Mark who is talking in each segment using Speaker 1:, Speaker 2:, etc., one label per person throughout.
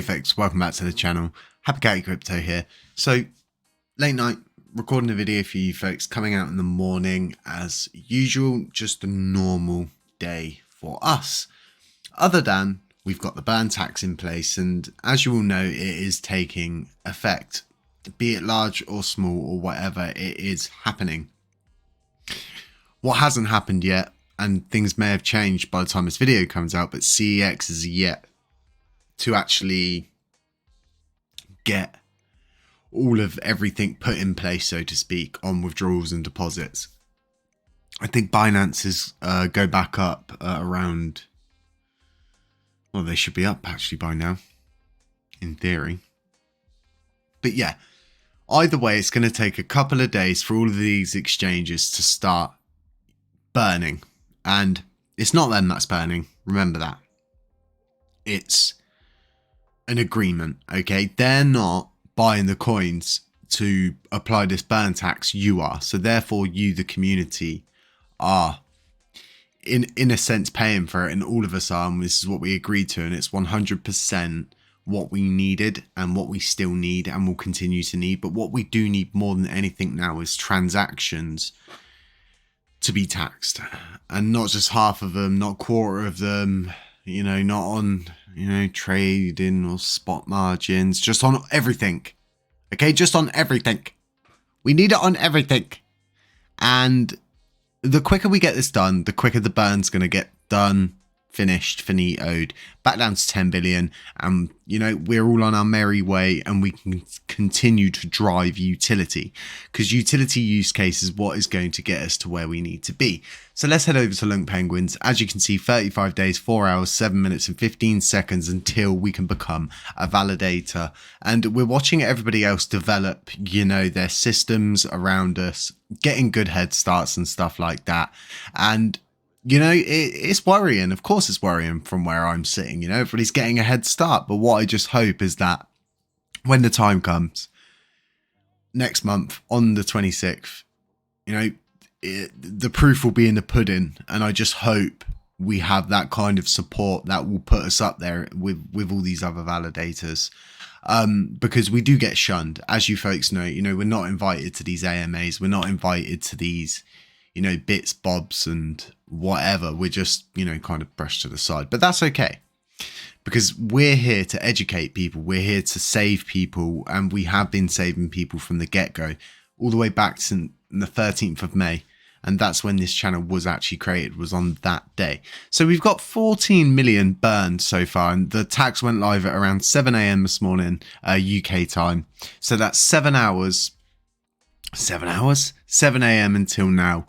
Speaker 1: Hey folks, welcome back to the channel. Happy Catty Crypto here. So, late night, recording a video for you folks, coming out in the morning as usual, just a normal day for us. Other than we've got the burn tax in place, and as you all know, it is taking effect. Be it large or small or whatever, it is happening. What hasn't happened yet, and things may have changed by the time this video comes out, but CEX is yet to actually get all of everything put in place, so to speak, on withdrawals and deposits. I think Binance's go back up around, well, they should be up actually by now, in theory. But yeah, either way, it's going to take a couple of days for all of these exchanges to start burning. And it's not them that's burning, remember that. It's an agreement, okay? They're not buying the coins to apply this burn tax, you are. So therefore you, the community, are in a sense paying for it, and all of us are, and this is what we agreed to, and it's 100% what we needed and what we still need and will continue to need. But what we do need more than anything now is transactions to be taxed, and not just half of them, not a quarter of them, you know, not on, you know, trading or spot margins, just on everything. Okay, just on everything. We need it on everything. And the quicker we get this done, the quicker the burn's going to get done, finished, finitoed, back down to 10 billion. And, you know, we're all on our merry way, and we can continue to drive utility, because utility use case is what is going to get us to where we need to be. So let's head over to LUNCPenguins. As you can see, 35 days, 4 hours, 7 minutes and 15 seconds until we can become a validator. And we're watching everybody else develop, you know, their systems around us, getting good head starts and stuff like that. And you know, it's worrying. Of course it's worrying from where I'm sitting. You know, everybody's getting a head start. But what I just hope is that when the time comes, next month on the 26th, you know, the proof will be in the pudding. And I just hope we have that kind of support that will put us up there with all these other validators. Because we do get shunned. As you folks know, you know, we're not invited to these AMAs. We're not invited to these, you know, bits, bobs and whatever. We're just, you know, kind of brushed to the side, but that's okay, because we're here to educate people. We're here to save people, and we have been saving people from the get-go all the way back to the 13th of May. And that's when this channel was actually created, was on that day. So we've got 14 million burned so far, and the tax went live at around 7 a.m. this morning, UK time. So that's 7 hours, 7 a.m. until now.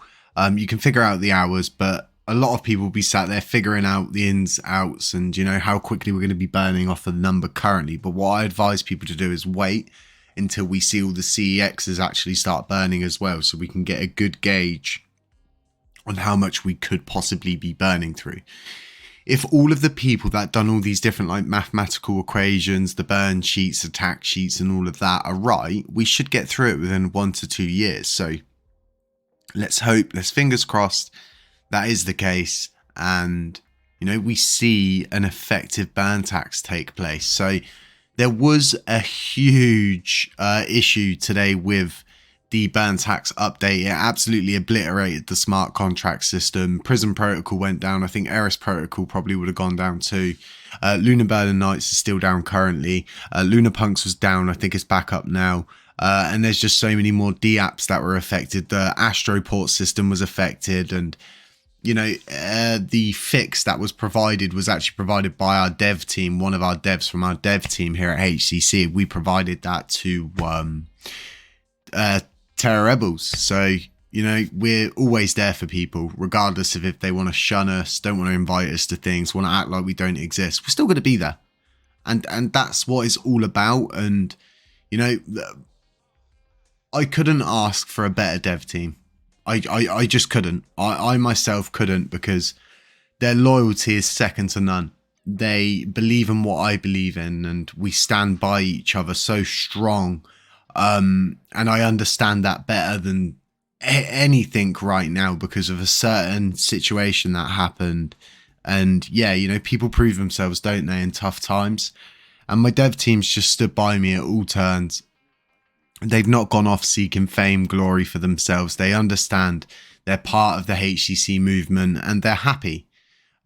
Speaker 1: You can figure out the hours, but a lot of people will be sat there figuring out the ins, outs, and, you know, how quickly we're going to be burning off the number currently. But what I advise people to do is wait until we see all the CEXs actually start burning as well, so we can get a good gauge on how much we could possibly be burning through. If all of the people that done all these different like mathematical equations, the burn sheets, the tax sheets and all of that are right, we should get through it within 1 to 2 years. So let's hope, let's fingers crossed that is the case, and, you know, we see an effective burn tax take place. So there was a huge issue today with the burn tax update. It absolutely obliterated the smart contract system. Prism protocol went down. I think Eris protocol probably would have gone down too. Lunar Burning Nights is still down currently. LunaPunks was down. I think it's back up now. And there's just so many more DApps that were affected. The Astroport system was affected, and, you know, the fix that was provided was actually provided by our dev team. One of our devs from our dev team here at HCC, we provided that to Terra Rebels. So, you know, we're always there for people, regardless of if they want to shun us, don't want to invite us to things, want to act like we don't exist. We're still going to be there, and that's what it's all about. And, you know, I couldn't ask for a better dev team. I just couldn't. I myself couldn't, because their loyalty is second to none. They believe in what I believe in, and we stand by each other so strong. And I understand that better than anything right now, because of a certain situation that happened. And yeah, you know, people prove themselves, don't they, in tough times. And my dev team's just stood by me at all turns. They've not gone off seeking fame, glory for themselves. They understand they're part of the HCC movement and they're happy.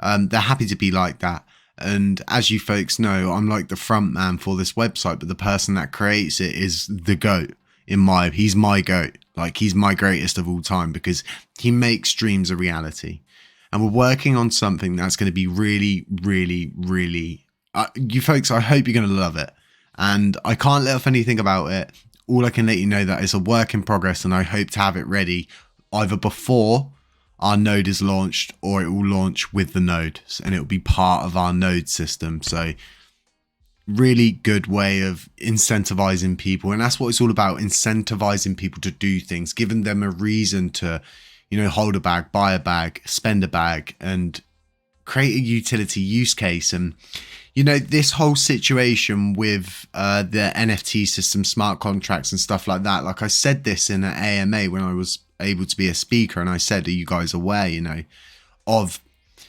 Speaker 1: They're happy to be like that. And as you folks know, I'm like the front man for this website, but the person that creates it is the GOAT. He's my GOAT. Like, he's my greatest of all time because he makes dreams a reality. And we're working on something that's going to be really, really, really, you folks, I hope you're going to love it. And I can't let off anything about it. All I can let you know that it's a work in progress, and I hope to have it ready either before our node is launched or it will launch with the node, and it will be part of our node system. So really good way of incentivizing people, and that's what it's all about, incentivizing people to do things, giving them a reason to, you know, hold a bag, buy a bag, spend a bag, and create a utility use case. And you know, this whole situation with the NFT system, smart contracts and stuff like that, like I said this in an AMA when I was able to be a speaker, and I said, are you guys aware, you know, of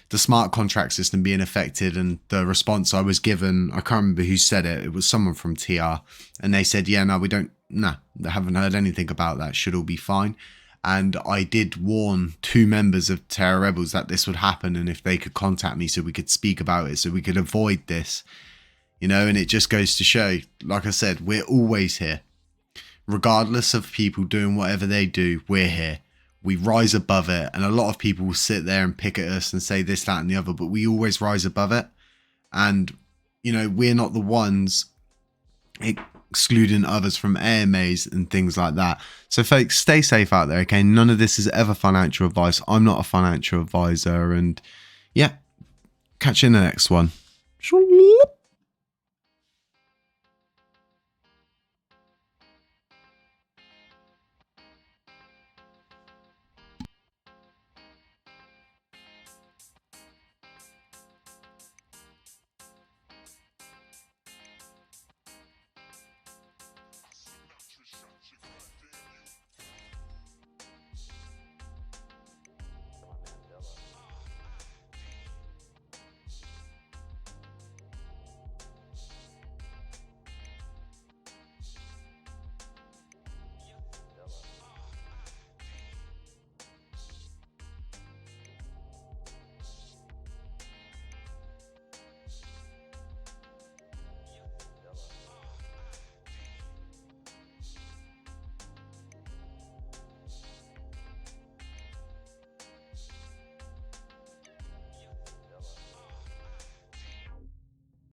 Speaker 1: the smart contract system being affected? And the response I was given, I can't remember who said it, it was someone from TR, and they said, yeah, no, they haven't heard anything about that, should all be fine. And I did warn 2 members of Terra Rebels that this would happen, and if they could contact me so we could speak about it, so we could avoid this, you know. And it just goes to show, like I said, we're always here. Regardless of people doing whatever they do, we're here. We rise above it. And a lot of people will sit there and pick at us and say this, that, and the other, but we always rise above it. And, you know, we're not the ones excluding others from AMAs and things like that. So folks, stay safe out there, okay? None of this is ever financial advice. I'm not a financial advisor. And yeah, catch you in the next one.